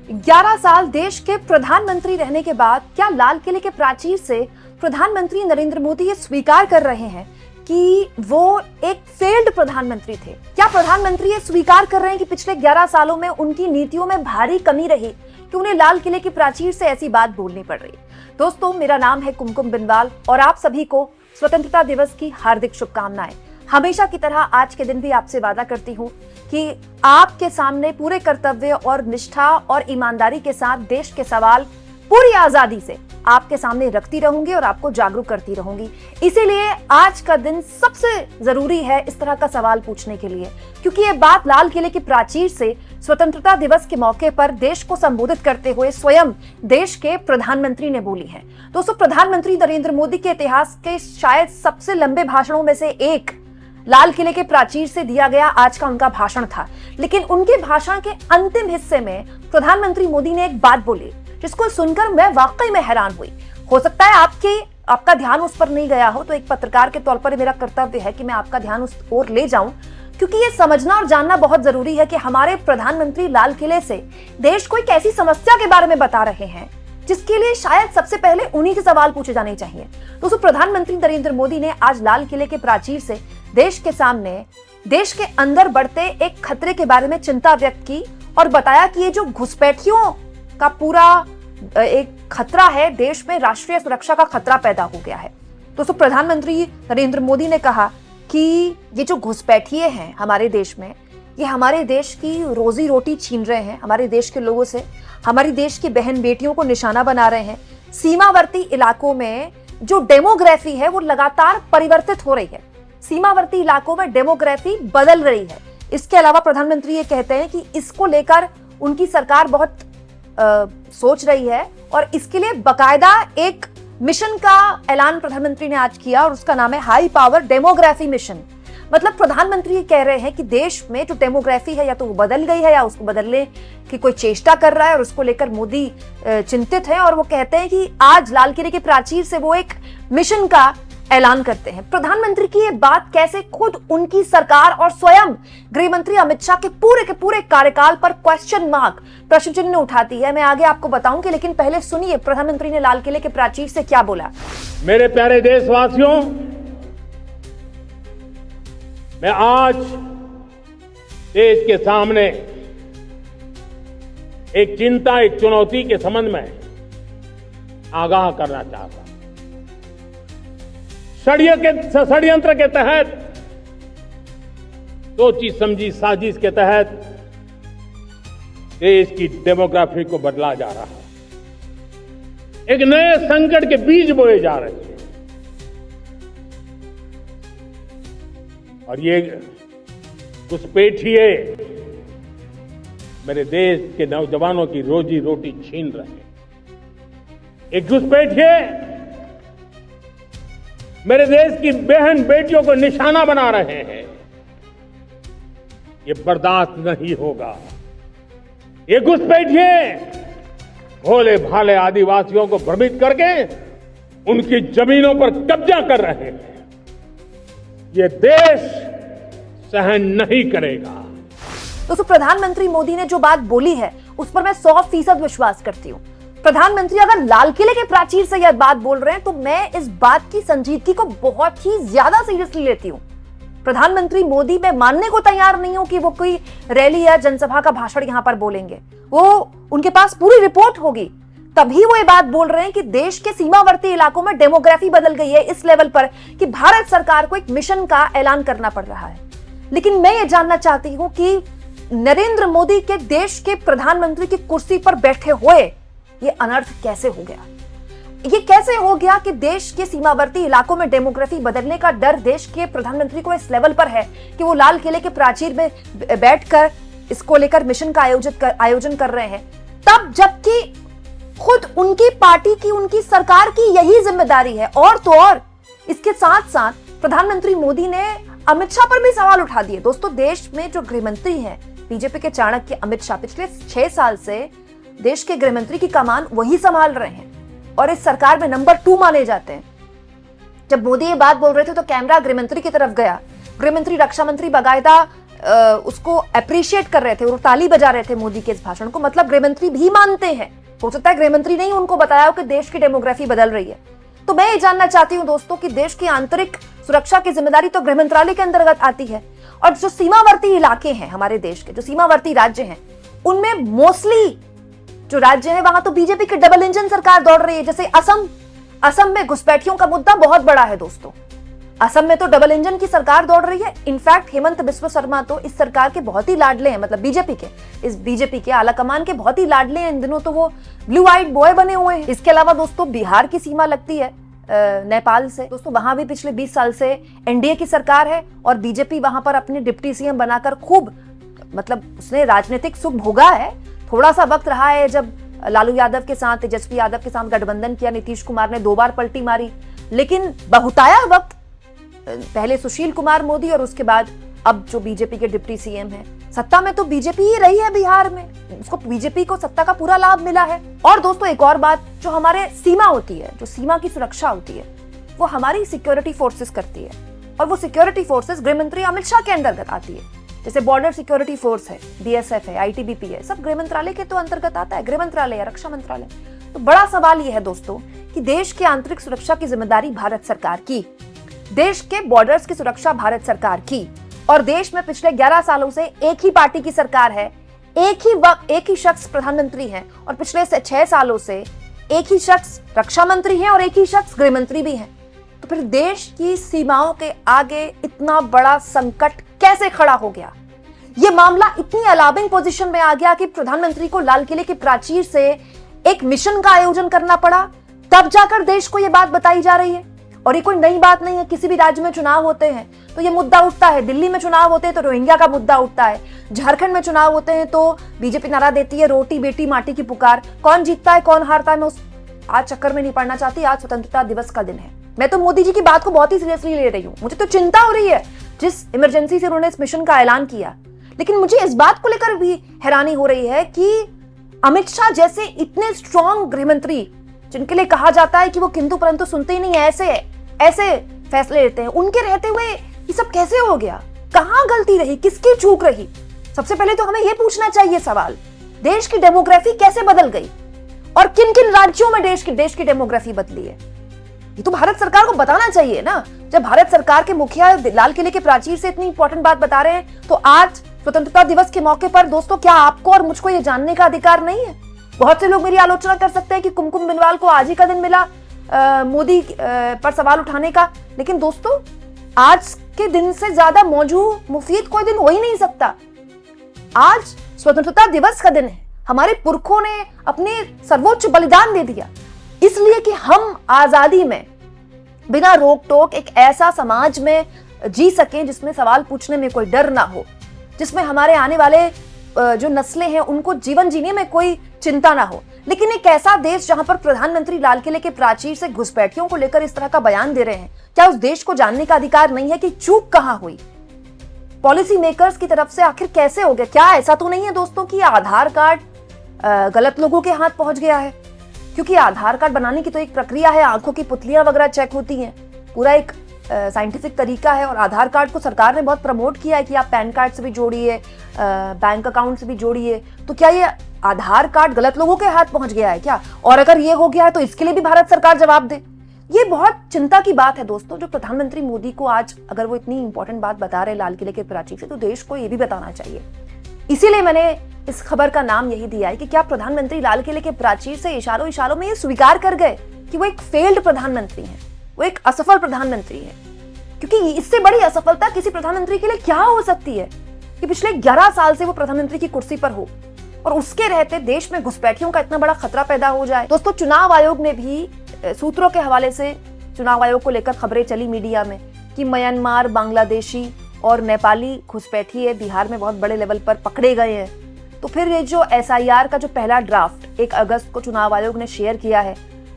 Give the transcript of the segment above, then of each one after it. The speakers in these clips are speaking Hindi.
11 साल देश के प्रधानमंत्री रहने के बाद क्या लाल किले के प्राचीर से प्रधानमंत्री नरेंद्र मोदी ये स्वीकार कर रहे हैं कि वो एक फेल्ड प्रधानमंत्री थे? क्या प्रधानमंत्री ये स्वीकार कर रहे हैं कि पिछले 11 सालों में उनकी नीतियों में भारी कमी रही कि उन्हें लाल किले की प्राचीर से ऐसी बात बोलनी पड़ रही? दोस्तों, मेरा नाम है कुमकुम बिनवाल और आप सभी को स्वतंत्रता दिवस की हार्दिक शुभकामनाएं। हमेशा की तरह आज के दिन भी आपसे वादा करती हूँ कि आपके सामने पूरे कर्तव्य और निष्ठा और ईमानदारी के साथ देश के सवाल पूरी आजादी से आपके सामने रखती रहूंगी और आपको जागरूक करती रहूंगी। इसीलिए आज का दिन सबसे जरूरी है इस तरह का सवाल पूछने के लिए, क्योंकि ये बात लाल किले की प्राचीर से स्वतंत्रता दिवस के मौके पर देश को संबोधित करते हुए स्वयं देश के प्रधानमंत्री ने बोली है। दोस्तों, प्रधानमंत्री नरेंद्र मोदी के इतिहास के शायद सबसे लंबे भाषणों में से एक लाल किले के प्राचीर से दिया गया आज का उनका भाषण था। लेकिन उनके भाषण के अंतिम हिस्से में प्रधानमंत्री मोदी ने एक बात बोली जिसको सुनकर मैं वाकई में हैरान हुई। हो सकता है आपका ध्यान उस पर नहीं गया हो, तो एक पत्रकार के तौर पर मेरा कर्तव्य है कि मैं आपका ध्यान उस ओर ले जाऊं, क्योंकि ये समझना और जानना बहुत जरूरी है कि हमारे प्रधानमंत्री लाल किले से देश को एक ऐसी समस्या के बारे में बता रहे हैं जिसके लिए शायद सबसे पहले उन्हीं से सवाल पूछे जाने चाहिए। दोस्तों, प्रधानमंत्री नरेंद्र मोदी ने आज लाल किले के प्राचीर से देश के सामने देश के अंदर बढ़ते एक खतरे के बारे में चिंता व्यक्त की और बताया कि ये जो घुसपैठियों का पूरा एक खतरा है, देश में राष्ट्रीय सुरक्षा का खतरा पैदा हो गया है। दोस्तों, प्रधानमंत्री नरेंद्र मोदी ने कहा कि ये जो घुसपैठिए हैं हमारे देश में, ये हमारे देश की रोजी रोटी छीन रहे हैं, हमारे देश के लोगों से हमारी देश की बहन बेटियों को निशाना बना रहे हैं। सीमावर्ती इलाकों में जो डेमोग्राफी है वो लगातार परिवर्तित हो रही है। सीमावर्ती इलाकों में डेमोग्राफी बदल रही है। इसके अलावा प्रधानमंत्री ये कहते हैं कि इसको लेकर उनकी सरकार बहुत सोच रही है और इसके लिए बकायदा एक मिशन का ऐलान प्रधानमंत्री ने आज किया और उसका नाम है हाई पावर डेमोग्राफी मिशन। मतलब प्रधानमंत्री कह रहे हैं कि देश में जो डेमोग्राफी है या तो वो बदल गई है या उसको बदलने की कोई चेष्टा कर रहा है और उसको लेकर मोदी चिंतित है। और वो कहते हैं कि आज लाल किले के प्राचीर से वो एक मिशन का ऐलान करते हैं। प्रधानमंत्री की ये बात कैसे खुद उनकी सरकार और स्वयं गृह मंत्री अमित शाह के पूरे कार्यकाल पर क्वेश्चन मार्क, प्रश्न चिन्ह उठाती है, मैं आगे आपको बताऊंगी। लेकिन पहले सुनिए प्रधानमंत्री ने लाल किले के प्राचीर से क्या बोला। मेरे प्यारे देशवासियों, मैं आज देश के सामने एक चिंता, एक चुनौती के संबंध में आगाह करना चाहता हूं। षड्यंत्र के तहत, सोची समझी साजिश के तहत देश की डेमोग्राफी को बदला जा रहा है। एक नए संकट के बीज बोए जा रहे हैं और ये घुसपैठिए मेरे देश के नौजवानों की रोजी रोटी छीन रहे हैं। एक घुसपैठिए मेरे देश की बहन बेटियों को निशाना बना रहे हैं। ये बर्दाश्त नहीं होगा। ये घुसपैठिए भोले भाले आदिवासियों को भ्रमित करके उनकी जमीनों पर कब्जा कर रहे हैं। ये देश सहन नहीं करेगा। दोस्तों, प्रधानमंत्री मोदी ने जो बात बोली है उस पर मैं 100% विश्वास करती हूं। प्रधानमंत्री अगर लाल किले के प्राचीर से यह बात बोल रहे हैं तो मैं इस बात की संजीदगी को बहुत ही ज्यादा सीरियसली लेती हूं। प्रधानमंत्री मोदी, मैं मानने को तैयार नहीं हूं कि वो कोई रैली या जनसभा का भाषण यहां पर बोलेंगे। वो उनके पास पूरी रिपोर्ट होगी, तभी वो ये बात बोल रहे हैं कि देश के सीमावर्ती इलाकों में डेमोग्राफी बदल गई है इस लेवल पर कि भारत सरकार को एक मिशन का ऐलान करना पड़ रहा है। लेकिन मैं ये जानना चाहती हूं कि नरेंद्र मोदी के देश के प्रधानमंत्री की कुर्सी पर बैठे हुए ये अनर्थ कैसे हो गया? ये कैसे हो गया कि देश के सीमावर्ती इलाकों में डेमोग्राफी बदलने का डर देश के प्रधानमंत्री को इस लेवल पर है कि वो लाल किले के प्राचीर में बैठकर इसको लेकर मिशन का आयोजन कर रहे हैं, तब जबकि खुद उनकी पार्टी की, उनकी सरकार की यही जिम्मेदारी है। और तो और इसके साथ साथ प्रधानमंत्री मोदी ने अमित शाह पर भी सवाल उठा दिए। दोस्तों, देश में जो गृहमंत्री हैं बीजेपी के चाणक्य अमित शाह, पिछले 6 साल से देश के गृहमंत्री की कमान वही संभाल रहे हैं और इस सरकार में नंबर 2 माने जाते हैं। जब मोदी ये बात बोल रहे थे तो कैमरा गृहमंत्री की तरफ गया। गृहमंत्री, रक्षा मंत्री बकायदा उसको अप्रिशिएट कर रहे थे और ताली बजा रहे थे मोदी के इस भाषण को, मतलब गृहमंत्री भी मानते हैं। हो सकता है गृहमंत्री ने ही उनको बताया हो कि देश की डेमोग्राफी बदल रही है। तो मैं ये जानना चाहती हूं दोस्तों कि देश की आंतरिक सुरक्षा की जिम्मेदारी तो गृह मंत्रालय के अंतर्गत आती है, और जो सीमावर्ती इलाके हैं हमारे देश के, जो सीमावर्ती राज्य हैं, उनमें मोस्टली जो राज्य है वहां तो बीजेपी की डबल इंजन सरकार दौड़ रही है। जैसे असम में घुसपैठियों का मुद्दा बहुत बड़ा है दोस्तों। असम में तो डबल इंजन की सरकार दौड़ रही है। इनफैक्ट हेमंत बिस्व शर्मा तो इस सरकार के बहुत ही लाडले हैं, मतलब बीजेपी के आला कमान के बहुत ही लाडले हैं। इन दिनों तो वो ब्लू आइड बॉय बने हुए हैं। इसके अलावा दोस्तों बिहार की सीमा लगती है नेपाल से। दोस्तों वहां भी पिछले 20 साल से एनडीए की सरकार है और बीजेपी वहां पर अपने डिप्टी सीएम बनाकर खूब, मतलब उसने राजनीतिक सुख भोगा है। थोड़ा सा वक्त रहा है जब लालू यादव के साथ, तेजस्वी यादव के साथ गठबंधन किया, नीतीश कुमार ने 2 बार पलटी मारी, लेकिन बहुताया वक्त पहले सुशील कुमार मोदी और उसके बाद अब जो बीजेपी के डिप्टी सीएम हैं, सत्ता में तो बीजेपी ही रही है बिहार में। उसको बीजेपी को सत्ता का पूरा लाभ मिला है। और दोस्तों एक और बात, जो हमारे सीमा होती है, जो सीमा की सुरक्षा होती है, वो हमारी सिक्योरिटी फोर्सेस करती है, और वो सिक्योरिटी फोर्सेस गृह मंत्री अमित शाह के अंतर्गत आती है। जैसे बॉर्डर सिक्योरिटी फोर्स है, बीएसएफ है, आईटीबीपी है, सब गृह मंत्रालय के तो अंतर्गत आता है, गृह मंत्रालय या रक्षा मंत्रालय। तो बड़ा सवाल यह है दोस्तों कि देश की आंतरिक सुरक्षा की जिम्मेदारी भारत सरकार की, देश के बॉर्डर्स की सुरक्षा भारत सरकार की, और देश में पिछले 11 सालों से एक ही पार्टी की सरकार है, एक ही शख्स प्रधानमंत्री है, और पिछले 6 सालों से एक ही शख्स रक्षा मंत्री है और एक ही शख्स गृह मंत्री भी है। तो फिर देश की सीमाओं के आगे इतना बड़ा संकट कैसे खड़ा हो गया? ये मामला इतनी अलार्मिंग पोजीशन में आ गया कि प्रधानमंत्री को लाल किले की प्राचीर से एक मिशन का आयोजन करना पड़ा, तब जाकर देश को यह बात बताई जा रही है। और ये कोई नई बात नहीं है। किसी भी राज्य में चुनाव होते हैं तो ये मुद्दा उठता है। दिल्ली में चुनाव होते हैं तो रोहिंग्या का मुद्दा उठता है। झारखंड में चुनाव होते हैं तो बीजेपी नारा देती है, रोटी बेटी माटी की पुकार। कौन जीतता है कौन हारता है मैं उस आज चक्कर में नहीं पड़ना चाहती। आज स्वतंत्रता दिवस का दिन है। मैं तो मोदी जी की बात को बहुत ही सीरियसली ले रही हूँ। मुझे तो चिंता हो रही है जिस इमरजेंसी से उन्होंने इस मिशन का ऐलान किया, लेकिन मुझे इस बात को लेकर भी हैरानी हो रही है कि अमित शाह जैसे इतने स्ट्रॉन्ग गृहमंत्री, जिनके लिए कहा जाता है कि वो किंतु परंतु सुनते ही नहीं, ऐसे फैसले लेते हैं, उनके रहते हुए ये सब कैसे हो गया? कहां गलती रही, किसकी चूक रही? सबसे पहले तो हमें यह पूछना चाहिए सवाल, देश की डेमोग्राफी कैसे बदल गई और किन किन राज्यों में देश की डेमोग्राफी बदली है? ये तो भारत सरकार को बताना चाहिए ना। जब भारत सरकार के मुखिया लाल किले के प्राचीर से इतनी इंपॉर्टेंट बात बता रहे हैं, तो आज स्वतंत्रता दिवस के मौके पर दोस्तों क्या आपको और मुझको ये जानने का अधिकार नहीं है? बहुत से लोग मेरी आलोचना कर सकते हैं कि कुमकुम बिनवाल को आज ही का दिन मिला मोदी पर सवाल उठाने का, लेकिन दोस्तों आज के दिन से ज्यादा मौजूद मुफीद कोई दिन हो ही नहीं सकता। आज स्वतंत्रता दिवस का दिन है। हमारे पुरखों ने अपने सर्वोच्च बलिदान दे दिया इसलिए कि हम आजादी में बिना रोक टोक एक ऐसा समाज में जी सकें जिसमें सवाल पूछने में कोई डर ना हो, जिसमें हमारे आने वाले जो नस्लें हैं उनको जीवन जीने में कोई चिंता ना हो। लेकिन एक ऐसा देश जहां पर प्रधानमंत्री लाल किले के प्राचीर से घुसपैठियों को लेकर इस तरह का बयान दे रहे हैं, क्या उस देश को जानने का अधिकार नहीं है कि चूक कहां हुई? पॉलिसी मेकर्स की तरफ से आखिर कैसे हो गया? क्या ऐसा तो नहीं है दोस्तों कि आधार कार्ड गलत लोगों के हाथ पहुंच गया है? क्योंकि आधार कार्ड बनाने की तो एक प्रक्रिया है, आंखों की पुतलियां वगैरह चेक होती हैं, पूरा एक साइंटिफिक तरीका है। और आधार कार्ड को सरकार ने बहुत प्रमोट किया है कि आप पैन कार्ड से भी जोड़िए, बैंक अकाउंट से भी जोड़िए। तो क्या ये आधार कार्ड गलत लोगों के हाथ पहुंच गया है क्या? और अगर ये हो गया है तो इसके लिए भी भारत सरकार जवाब दे। ये बहुत चिंता की बात है दोस्तों, जो प्रधानमंत्री मोदी को आज अगर वो इतनी इंपॉर्टेंट बात बता रहे लाल किले के प्राचीर से, तो देश को ये भी बताना चाहिए। इसीलिए मैंने इस खबर का नाम यही दिया है कि क्या प्रधानमंत्री लाल किले के प्राचीर से इशारों में ये स्वीकार कर गए कि वो एक फेल्ड प्रधानमंत्री हैं, वो एक असफल प्रधानमंत्री है। क्योंकि इससे बड़ी असफलता किसी प्रधानमंत्री के लिए क्या हो सकती है कि पिछले 11 साल से वो प्रधानमंत्री की कुर्सी पर हो और उसके रहते देश में घुसपैठियों का इतना बड़ा खतरा पैदा हो जाए। दोस्तों चुनाव आयोग ने भी सूत्रों के हवाले से चुनाव आयोग को लेकर खबरें चली मीडिया में कि म्यांमार, बांग्लादेशी और नेपाली घुसपैठिए बिहार में बहुत बड़े लेवल पर पकड़े गए हैं। तो फिर ये जो एसआईआर का जो पहला ड्राफ्ट 1 अगस्त को चुनाव आयोग ने शेयर किया है,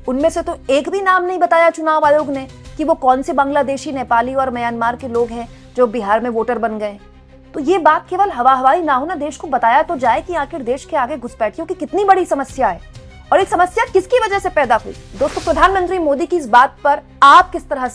उनमें से तो एक भी नाम नहीं बताया चुनाव आयोग ने कि वो कौन से बांग्लादेशी, नेपाली और म्यांमार के लोग हैं जो बिहार में वोटर बन गए। तो ये बात केवल हवा हवाई ना हो ना, देश को बताया तो जाए कि आखिर देश के आगे घुसपैठियों की कितनी बड़ी समस्या है और ये समस्या किसकी वजह से पैदा हुई? दोस्तों, प्रधानमंत्री मोदी की इस बात पर आप किस तरह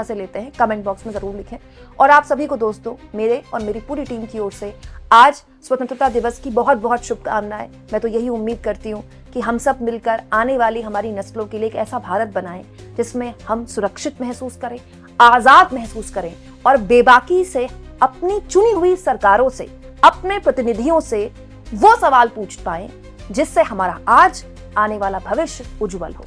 से लेते हैं, कमेंट बॉक्स में जरूर लिखें। और आप सभी को दोस्तों, मेरे और मेरी पूरी टीम की ओर से आज स्वतंत्रता दिवस की बहुत बहुत शुभकामनाएं। मैं तो यही उम्मीद करती हूँ कि हम सब मिलकर आने वाली हमारी नस्लों के लिए एक ऐसा भारत बनाएं जिसमें हम सुरक्षित महसूस करें, आजाद महसूस करें और बेबाकी से अपनी चुनी हुई सरकारों से, अपने प्रतिनिधियों से वो सवाल पूछ पाएं जिससे हमारा आज आने वाला भविष्य उज्जवल हो।